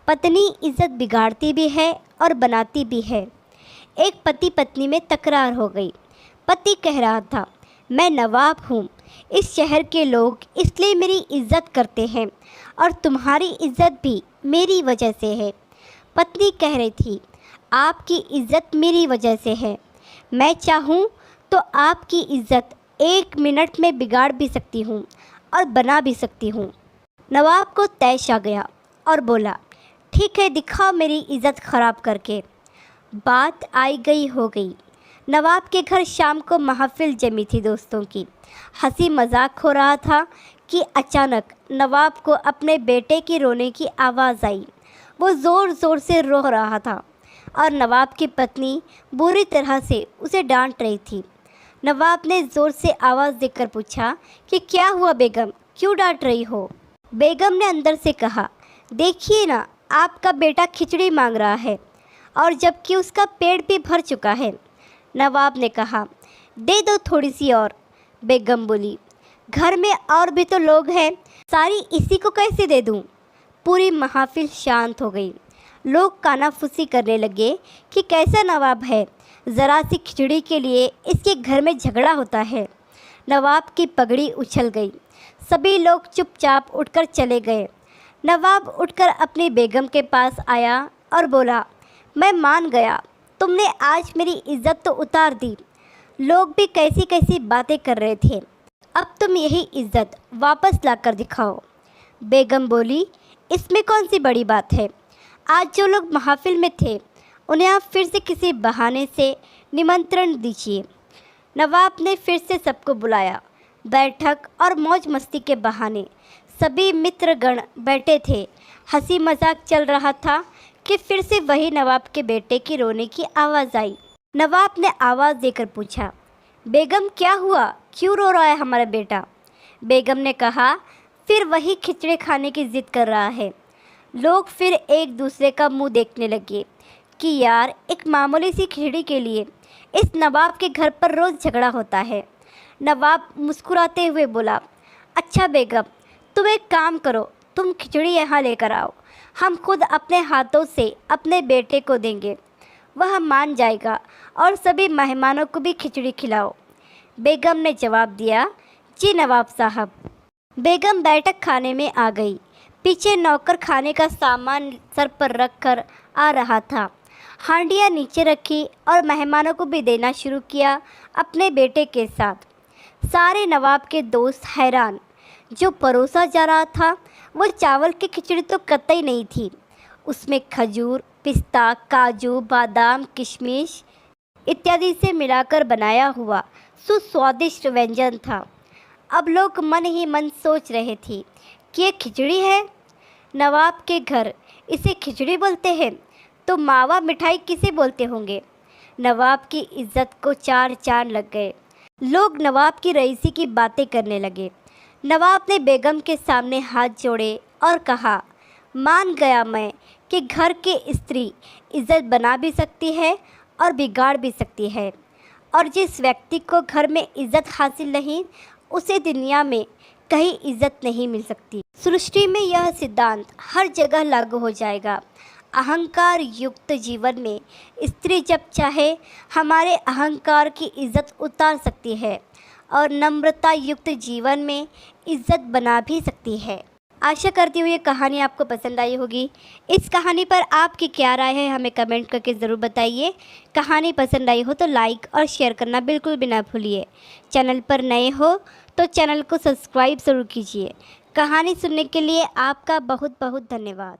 पत्नी इज्जत बिगाड़ती भी है और बनाती भी है। एक पति पत्नी में तकरार हो गई। पति कह रहा था, मैं नवाब हूँ, इस शहर के लोग इसलिए मेरी इज्जत करते हैं और तुम्हारी इज्जत भी मेरी वजह से है। पत्नी कह रही थी, आपकी इज्जत मेरी वजह से है। मैं चाहूँ तो आपकी इज्जत 1 मिनट में बिगाड़ भी सकती हूँ और बना भी सकती हूँ। नवाब को तैश आ गया और बोला, ठीक है, दिखाओ मेरी इज्जत ख़राब करके। बात आई गई हो गई। नवाब के घर शाम को महफ़िल जमी थी दोस्तों की। हंसी मजाक हो रहा था कि अचानक नवाब को अपने बेटे की रोने की आवाज़ आई। वो ज़ोर ज़ोर से रो रहा था और नवाब की पत्नी बुरी तरह से उसे डांट रही थी। नवाब ने ज़ोर से आवाज़ देकर पूछा कि क्या हुआ बेगम, क्यों डांट रही हो? बेगम ने अंदर से कहा, देखिए ना, आपका बेटा खिचड़ी मांग रहा है और जबकि उसका पेट भी भर चुका है। नवाब ने कहा, दे दो थोड़ी सी और। बेगम बोली, घर में और भी तो लोग हैं, सारी इसी को कैसे दे दूं? पूरी महफिल शांत हो गई। लोग कानाफूसी करने लगे कि कैसा नवाब है, ज़रा सी खिचड़ी के लिए इसके घर में झगड़ा होता है। नवाब की पगड़ी उछल गई। सभी लोग चुपचाप उठकर चले गए। नवाब उठकर अपनी बेगम के पास आया और बोला, मैं मान गया, तुमने आज मेरी इज्जत तो उतार दी। लोग भी कैसी कैसी बातें कर रहे थे, अब तुम यही इज्जत वापस लाकर दिखाओ। बेगम बोली, इसमें कौन सी बड़ी बात है? आज जो लोग महफिल में थे उन्हें आप फिर से किसी बहाने से निमंत्रण दीजिए। नवाब ने फिर से सबको बुलाया। बैठक और मौज मस्ती के बहाने सभी मित्रगण बैठे थे। हंसी मजाक चल रहा था कि फिर से वही नवाब के बेटे की रोने की आवाज़ आई। नवाब ने आवाज़ देकर पूछा, बेगम क्या हुआ, क्यों रो रहा है हमारा बेटा? बेगम ने कहा, फिर वही खिचड़ी खाने की ज़िद कर रहा है। लोग फिर एक दूसरे का मुंह देखने लगे कि यार, एक मामूली सी खिचड़ी के लिए इस नवाब के घर पर रोज़ झगड़ा होता है। नवाब मुस्कुराते हुए बोला, अच्छा बेगम, तुम एक काम करो, तुम खिचड़ी यहाँ लेकर आओ, हम खुद अपने हाथों से अपने बेटे को देंगे, वह मान जाएगा और सभी मेहमानों को भी खिचड़ी खिलाओ। बेगम ने जवाब दिया, जी नवाब साहब। बेगम बैठक खाने में आ गई। पीछे नौकर खाने का सामान सर पर रख कर आ रहा था। हांडियाँ नीचे रखी और मेहमानों को भी देना शुरू किया अपने बेटे के साथ। सारे नवाब के दोस्त हैरान। जो परोसा जा रहा था वो चावल की खिचड़ी तो कतई नहीं थी, उसमें खजूर, पिस्ता, काजू, बादाम, किशमिश इत्यादि से मिलाकर बनाया हुआ सुस्वादिष्ट व्यंजन था। अब लोग मन ही मन सोच रहे थे कि ये खिचड़ी है। नवाब के घर इसे खिचड़ी बोलते हैं तो मावा मिठाई किसे बोलते होंगे? नवाब की इज्जत को 4 चांद लग गए। लोग नवाब की रईसी की बातें करने लगे। नवाब ने बेगम के सामने हाथ जोड़े और कहा, मान गया मैं कि घर के स्त्री इज्जत बना भी सकती है और बिगाड़ भी सकती है, और जिस व्यक्ति को घर में इज्जत हासिल नहीं उसे दुनिया में कहीं इज्जत नहीं मिल सकती। सृष्टि में यह सिद्धांत हर जगह लागू हो जाएगा। अहंकार युक्त जीवन में स्त्री जब चाहे हमारे अहंकार की इज्जत उतार सकती है और नम्रता युक्त जीवन में इज्जत बना भी सकती है। आशा करती हूँ ये कहानी आपको पसंद आई होगी। इस कहानी पर आपकी क्या राय है हमें कमेंट करके ज़रूर बताइए। कहानी पसंद आई हो तो लाइक और शेयर करना बिल्कुल भी ना भूलिए। चैनल पर नए हो तो चैनल को सब्सक्राइब ज़रूर कीजिए। कहानी सुनने के लिए आपका बहुत बहुत धन्यवाद।